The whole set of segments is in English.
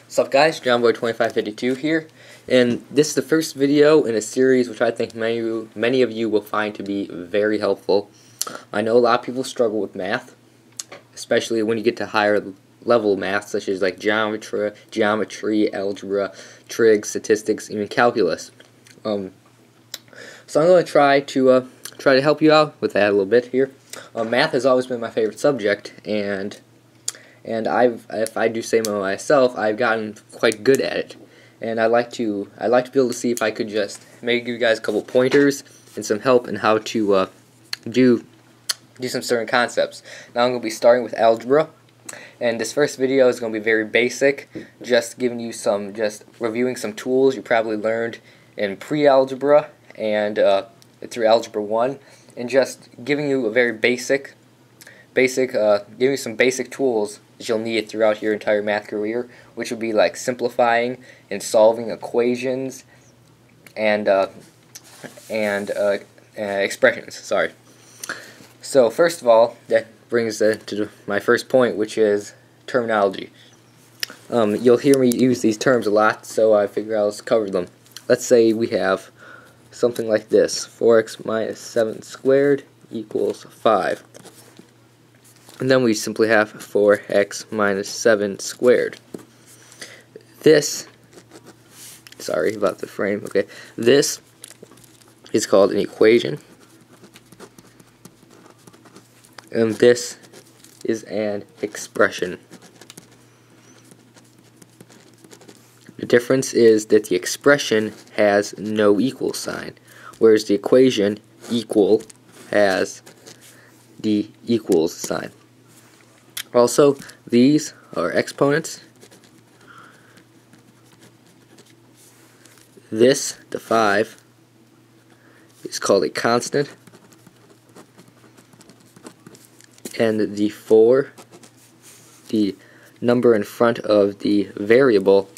What's up, guys? JohnBoy2552 here, and this is the first video in a series which I think many of you will find to be very helpful. I know a lot of people struggle with math, especially when you get to higher level math such as like geometry, algebra, trig, statistics, even calculus. So I'm going to try to help you out with that a little bit here. Math has always been my favorite subject, and if I do say myself, I've gotten quite good at it, and I'd like to be able to see if I could just maybe give you guys a couple pointers and some help in how to do some certain concepts. Now I'm going to be starting with algebra, and this first video is going to be very basic, just giving you just reviewing some tools you probably learned in pre-algebra and through Algebra 1, and just giving you a very giving you some basic tools that you'll need throughout your entire math career, which would be like simplifying and solving equations and expressions. Sorry. So first of all, that brings to my first point, which is terminology. You'll hear me use these terms a lot, so I figure I'll just cover them. Let's say we have something like this: 4x minus 7 squared equals 5. And then we simply have 4x minus 7 squared. This, sorry about the frame, okay, this is called an equation, and this is an expression. The difference is that the expression has no equal sign, whereas the equation equal has the equals sign. Also, these are exponents. This, the 5, is called a constant, and the 4, the number in front of the variable,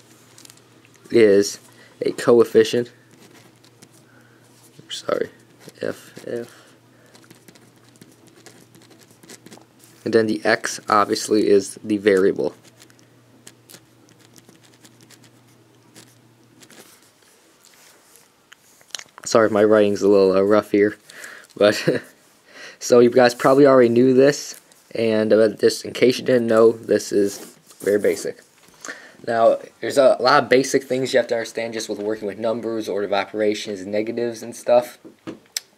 is a coefficient. Sorry, F. And then the x obviously is the variable. Sorry, my writing's a little rough here, but so you guys probably already knew this, and just in case you didn't know, this is very basic. Now, there's a lot of basic things you have to understand just with working with numbers, order of operations, negatives, and stuff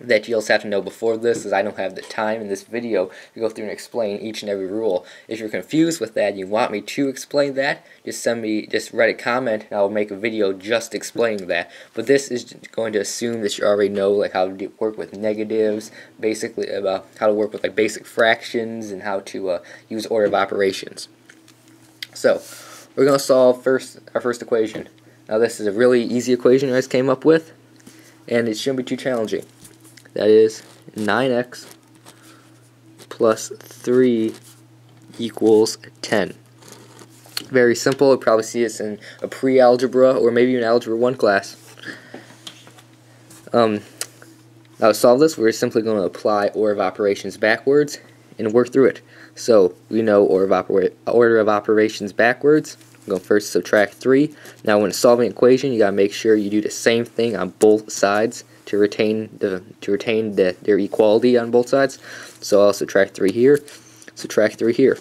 that you also have to know before this, as I don't have the time in this video to go through and explain each and every rule. If you're confused with that and you want me to explain that, just write a comment and I'll make a video just explaining that. But this is going to assume that you already know like how to work with negatives, basically about how to work with like basic fractions and how to use order of operations. So we're going to solve our first equation. Now this is a really easy equation I just came up with, and it shouldn't be too challenging. That is 9x plus 3 equals 10. Very simple. You'll probably see this in a pre-algebra or maybe an Algebra 1 class. Now to solve this, we're simply going to apply order of operations backwards and work through it. So we know order of operations backwards. We're going to first subtract 3. Now when solving an equation, you got to make sure you do the same thing on both sides to retain their equality on both sides. So I'll subtract 3 here, subtract 3 here.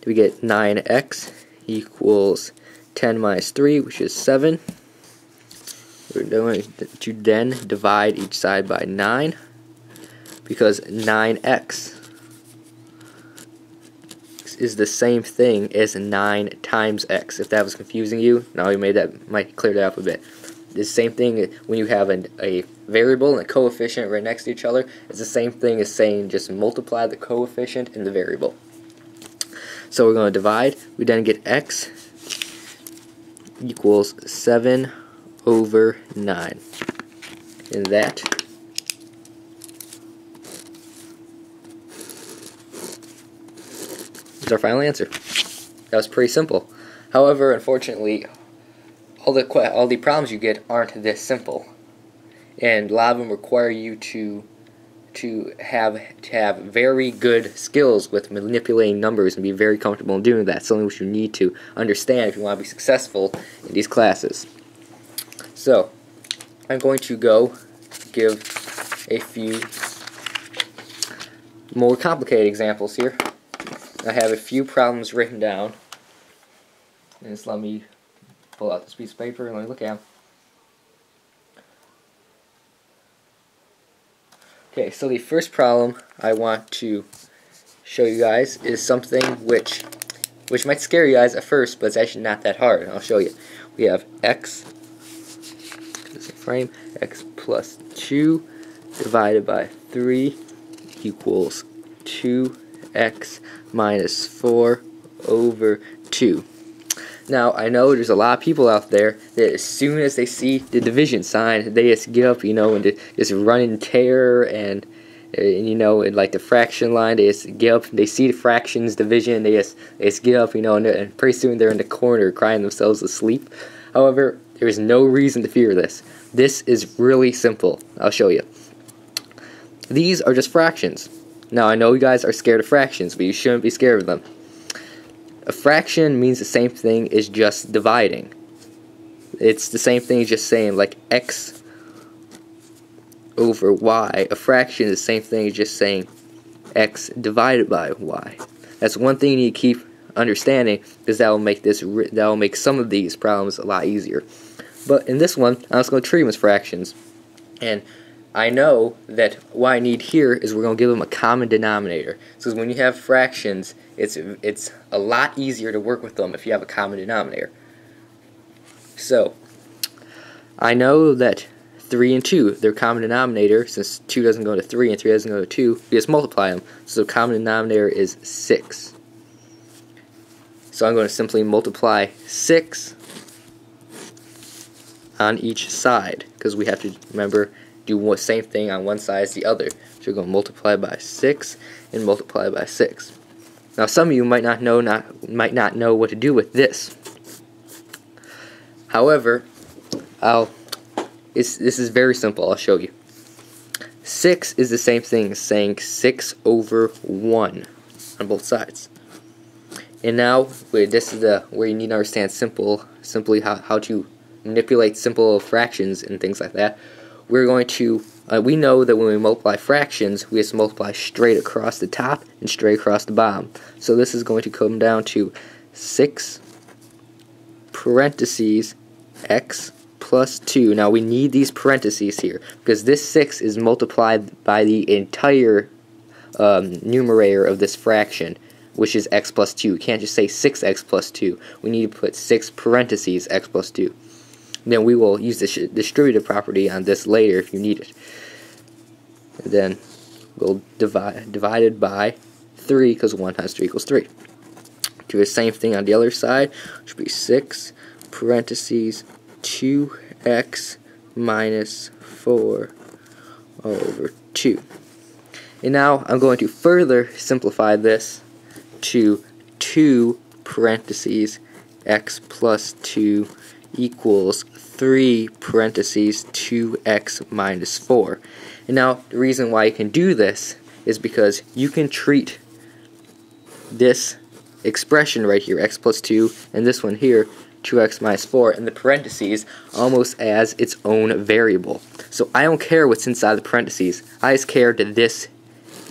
We get 9x equals 10 minus 3, which is 7. We're going to then divide each side by 9, because 9x is the same thing as 9 times x. If that was confusing you, now we might clear that up a bit. The same thing when you have a variable and a coefficient right next to each other. It's the same thing as saying just multiply the coefficient and the variable. So we're going to divide. We then get x equals 7 over 9. And that is our final answer. That was pretty simple. However, unfortunately, all the problems you get aren't this simple, and a lot of them require you to to have very good skills with manipulating numbers and be very comfortable in doing that. Something which you need to understand if you want to be successful in these classes. So I'm going to go give a few more complicated examples here. I have a few problems written down. And just let me pull out this piece of paper and let me look at them. Okay, so the first problem I want to show you guys is something which might scare you guys at first, but it's actually not that hard. I'll show you. We have x plus 2 divided by 3 equals 2x minus 4 over 2. Now, I know there's a lot of people out there that as soon as they see the division sign, they just get up, and just run in terror, and and like the fraction line, they just get up, they see the fractions division, they just get up, and pretty soon they're in the corner crying themselves to sleep. However, there is no reason to fear this. This is really simple. I'll show you. These are just fractions. Now, I know you guys are scared of fractions, but you shouldn't be scared of them. A fraction means the same thing as just dividing. It's the same thing as just saying like x over y. A fraction is the same thing as just saying x divided by y. That's one thing you need to keep understanding, because that will make some of these problems a lot easier. But in this one, I'm just going to treat them as fractions. And I know that what I need here is we're going to give them a common denominator. So when you have fractions, it's a lot easier to work with them if you have a common denominator. So I know that 3 and 2, their common denominator, since 2 doesn't go to 3 and 3 doesn't go to 2, we just multiply them. So the common denominator is 6. So I'm going to simply multiply 6 on each side, because we have to, remember, do the same thing on one side as the other. So we're going to multiply by 6 and multiply by 6. Now some of you might not know what to do with this. However, this is very simple. I'll show you. 6 is the same thing as saying 6 over 1 on both sides. And now this is where you need to understand simply how to manipulate simple fractions and things like that. We're going to, we know that when we multiply fractions, we have to multiply straight across the top and straight across the bottom. So this is going to come down to 6 parentheses x plus 2. Now we need these parentheses here, because this 6 is multiplied by the entire numerator of this fraction, which is x plus 2. You can't just say 6x plus 2. We need to put 6 parentheses x plus 2. Then we will use the distributive property on this later if you need it. And then we'll divided by 3, because 1 times 3 equals 3. Do the same thing on the other side, which would be 6 parentheses 2x minus 4 over 2. And now I'm going to further simplify this to 2 parentheses x plus 2 equals 3 parentheses 2x minus 4. And now the reason why you can do this is because you can treat this expression right here, x plus 2, and this one here, 2x minus 4, and the parentheses almost as its own variable. So I don't care what's inside the parentheses. I just care that this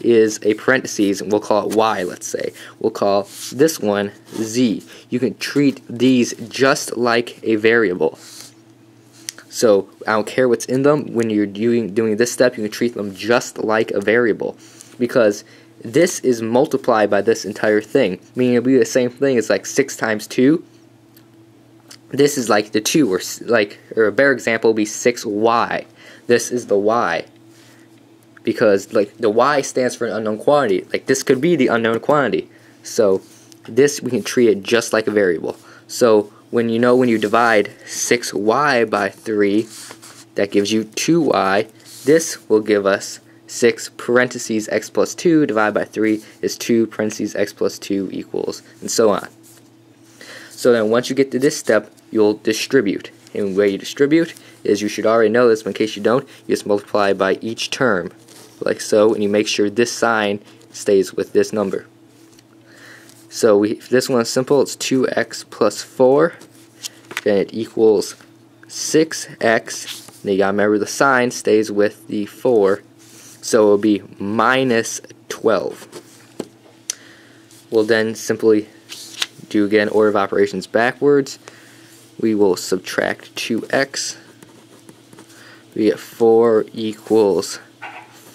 is a parentheses, and we'll call it y, let's say. We'll call this one z. You can treat these just like a variable. So I don't care what's in them. When you're doing this step, you can treat them just like a variable, because this is multiplied by this entire thing, meaning it'll be the same thing as like 6 times 2. This is like the 2, or a better example would be 6y. This is the y, because like the y stands for an unknown quantity. Like this could be the unknown quantity. So this, we can treat it just like a variable. So when you divide 6y by 3, that gives you 2y. This will give us 6 parentheses x plus 2 divided by 3 is 2 parentheses x plus 2 equals, and so on. So then once you get to this step, you'll distribute. And the way you distribute is, you should already know this, but in case you don't, you just multiply by each term. like so, and you make sure this sign stays with this number. So if this one's simple, it's 2x plus 4, then it equals 6x, and you gotta remember the sign stays with the 4, so it will be minus 12. We'll then simply do again order of operations backwards. We will subtract 2x. We get 4 equals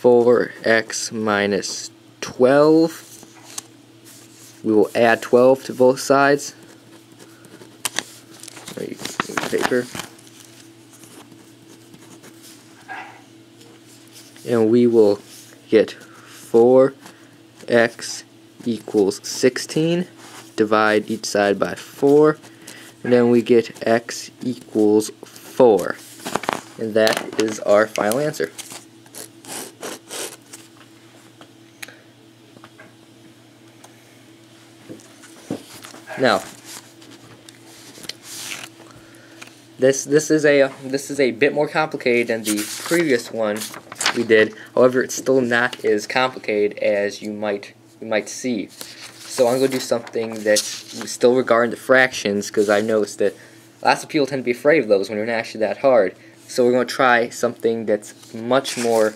4x minus 12. We will add 12 to both sides. Paper. And we will get 4x equals 16. Divide each side by 4. And then we get x equals 4. And that is our final answer. Now, this is a bit more complicated than the previous one we did. However, it's still not as complicated as you might see. So I'm going to do something that's still regarding the fractions, because I noticed that lots of people tend to be afraid of those when they're not actually that hard. So we're going to try something that's much more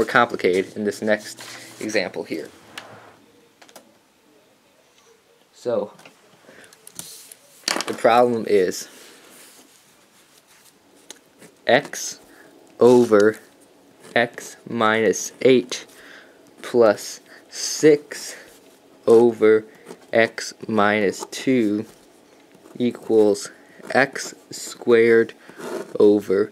complicated in this next example here. So the problem is x over x minus 8 plus 6 over x minus 2 equals x squared over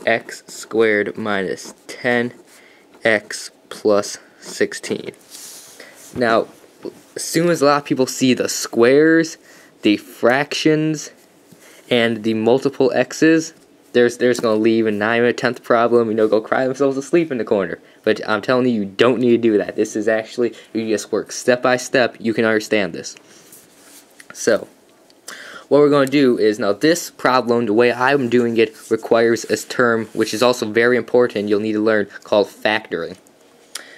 x squared minus 10x plus 16. Now, as soon as a lot of people see the squares, the fractions, and the multiple x's, they're going to leave and not even attempt the problem, go cry themselves to sleep in the corner. But I'm telling you, you don't need to do that. This is actually, you just work step by step, you can understand this. So, what we're going to do is, now this problem, the way I'm doing it, requires a term which is also very important, you'll need to learn, called factoring.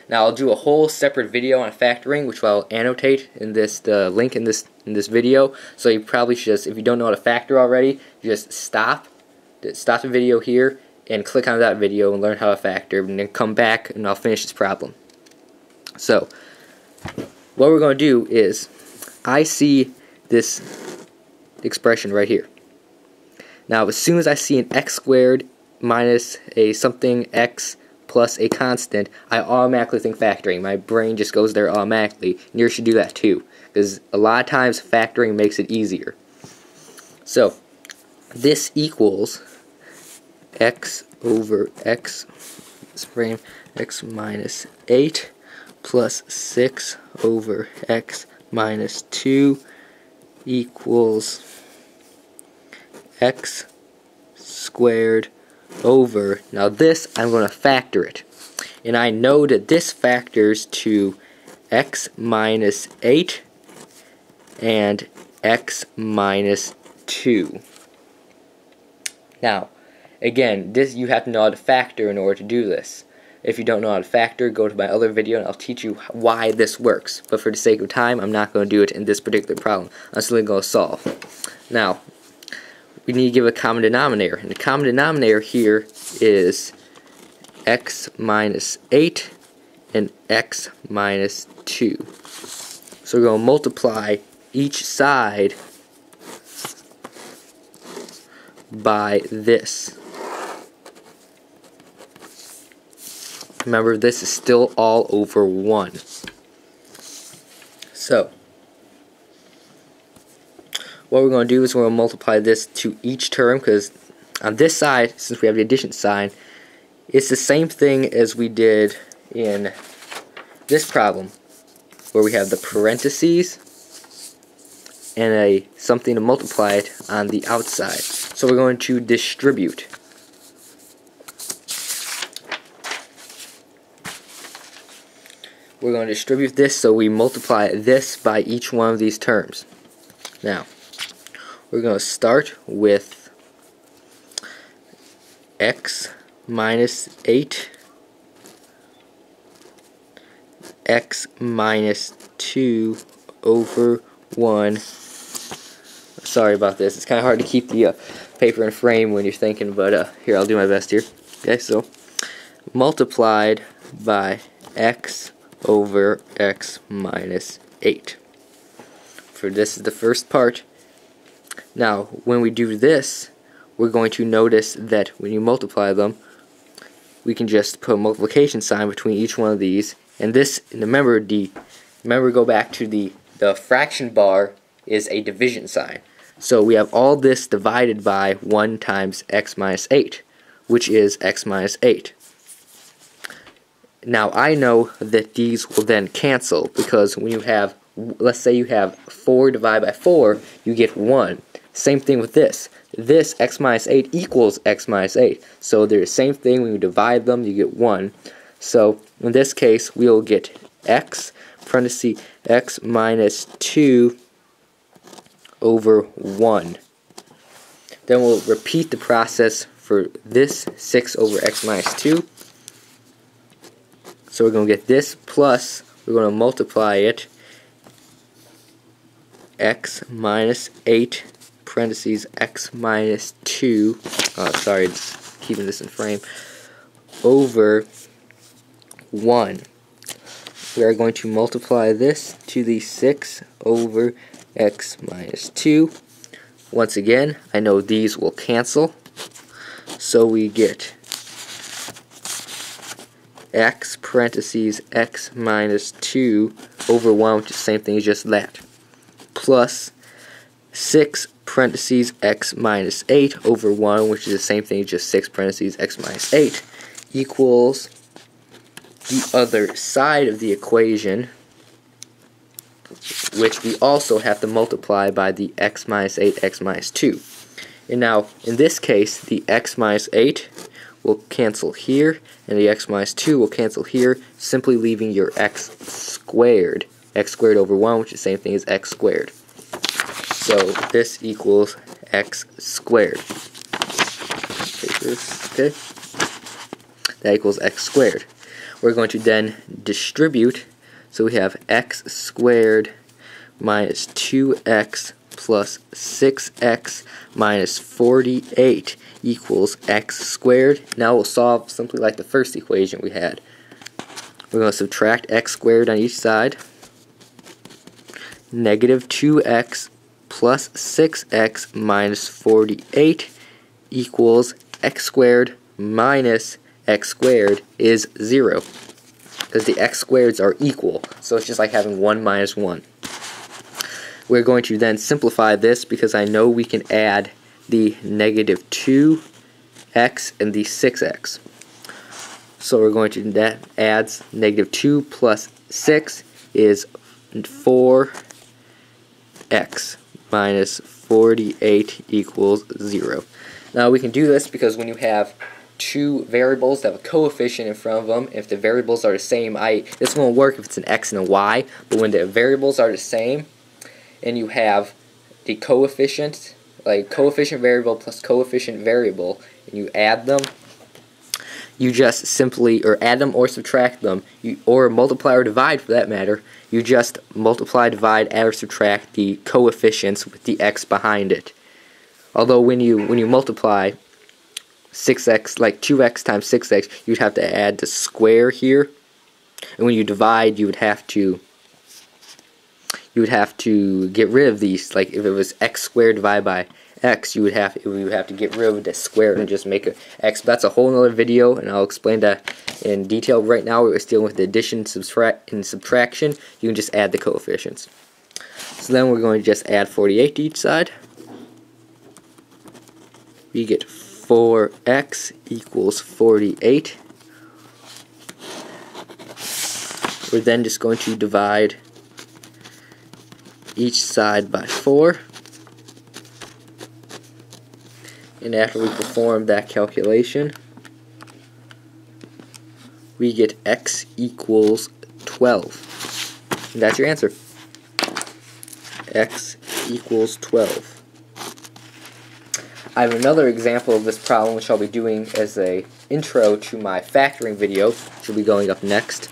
Now I'll do a whole separate video on factoring, which I'll annotate in the link in this video. So you probably should just, if you don't know how to factor already, just stop the video here and click on that video and learn how to factor, and then come back and I'll finish this problem. So what we're going to do is, I see this expression right here. Now as soon as I see an x squared minus a something x plus a constant, I automatically think factoring. My brain just goes there automatically, and yours should do that too, because a lot of times factoring makes it easier. So this equals x over x minus 8 plus 6 over x minus 2 equals x squared over, now this I'm going to factor it, and I know that this factors to x minus 8 and x minus 2. Now again, this you have to know how to factor in order to do this. If you don't know how to factor, go to my other video and I'll teach you why this works. But for the sake of time, I'm not going to do it in this particular problem. I'm simply going to solve. Now, we need to give a common denominator. And the common denominator here is x minus 8 and x minus 2. So we're going to multiply each side by this. Remember, this is still all over 1. So what we're going to do is we're going to multiply this to each term, because on this side, since we have the addition sign, it's the same thing as we did in this problem, where we have the parentheses and something to multiply it on the outside. So we're going to distribute. We're going to distribute this, so we multiply this by each one of these terms. Now, we're going to start with x minus 8 x minus 2 over 1. Sorry about this. It's kind of hard to keep the paper in frame when you're thinking, but here, I'll do my best here. Okay, so multiplied by x over x minus 8. For this is the first part. Now, when we do this, we're going to notice that when you multiply them, we can just put a multiplication sign between each one of these. And this, remember, go back to the fraction bar is a division sign. So we have all this divided by 1 times x minus 8, which is x minus 8. Now I know that these will then cancel, because when you have, let's say you have 4 divided by 4, you get 1. Same thing with this. This x minus 8 equals x minus 8. So they're the same thing. When you divide them, you get 1. So in this case, we'll get x, parenthesis, x minus 2 over 1. Then we'll repeat the process for this 6 over x minus 2. So we're going to get this plus, we're going to multiply it, x minus 8, parentheses, x minus 2, sorry, it's keeping this in frame, over 1. We are going to multiply this to the 6 over x minus 2. Once again, I know these will cancel, so we get x, parentheses, x minus 2 over 1, which is the same thing as just that, plus 6, parentheses, x minus 8 over 1, which is the same thing as just 6, parentheses, x minus 8, equals the other side of the equation, which we also have to multiply by the x minus 8, x minus 2. And now, in this case, the x minus 8 will cancel here, and the x minus 2 will cancel here, simply leaving your x squared over 1, which is the same thing as x squared. So this equals x squared. Okay. That equals x squared. We're going to then distribute, so we have x squared minus 2x plus 6x minus 48 equals x squared. Now we'll solve simply like the first equation we had. We're going to subtract x squared on each side. Negative 2x plus 6x minus 48 equals x squared minus x squared is 0. Because the x squareds are equal. So it's just like having 1 minus 1. We're going to then simplify this because I know we can add the negative 2x and the 6x. So we're going to, that adds negative 2 plus 6 is 4x minus 48 equals 0. Now we can do this because when you have two variables that have a coefficient in front of them, if the variables are the same, this won't work if it's an x and a y, but when the variables are the same and you have the coefficient, like coefficient variable plus coefficient variable, and you add them, you just simply, or add them or subtract them, or multiply or divide for that matter, you just multiply, divide, add or subtract the coefficients with the x behind it. Although when you multiply 6x, like 2x times 6x, you'd have to add the square here, and when you divide, you would have to get rid of these. Like if it was x squared divided by x, you would have to get rid of the square and just make a x. But that's a whole other video, and I'll explain that in detail. Right now, we're dealing with the addition, and subtraction. You can just add the coefficients. So then we're going to just add 48 to each side. We get 4x equals 48. We're then just going to divide each side by 4. And after we perform that calculation, we get x equals 12. And that's your answer. X equals 12. I have another example of this problem which I'll be doing as a intro to my factoring video, which will be going up next.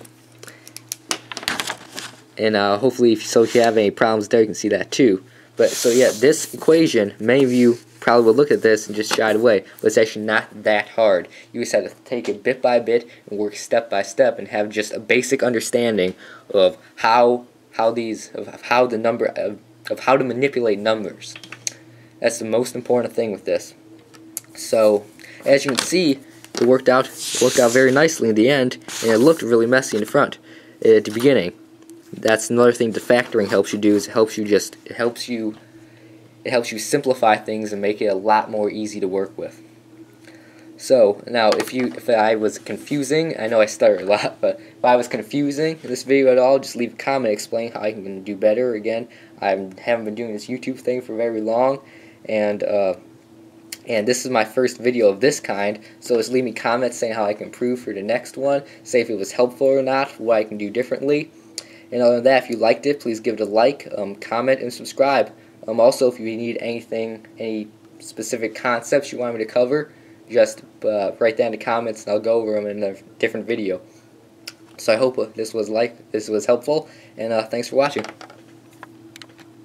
And hopefully, if you have any problems there, you can see that too. But so yeah, this equation, many of you probably will look at this and just shied away, but it's actually not that hard. You just have to take it bit by bit and work step by step and have just a basic understanding of how to manipulate numbers. That's the most important thing with this. So as you can see, it worked out very nicely in the end, and it looked really messy in the front at the beginning. That's another thing that factoring helps you do, is it helps you simplify things and make it a lot more easy to work with. So now if I was confusing, I know I stutter a lot, but if I was confusing in this video at all, just leave a comment explaining how I can do better. Again, I haven't been doing this YouTube thing for very long, and this is my first video of this kind, so just leave me comments saying how I can improve for the next one, say if it was helpful or not, what I can do differently. And other than that, if you liked it, please give it a like, comment, and subscribe. Also, if you need any specific concepts you want me to cover, just write down in the comments and I'll go over them in a different video. So I hope this was helpful, and thanks for watching.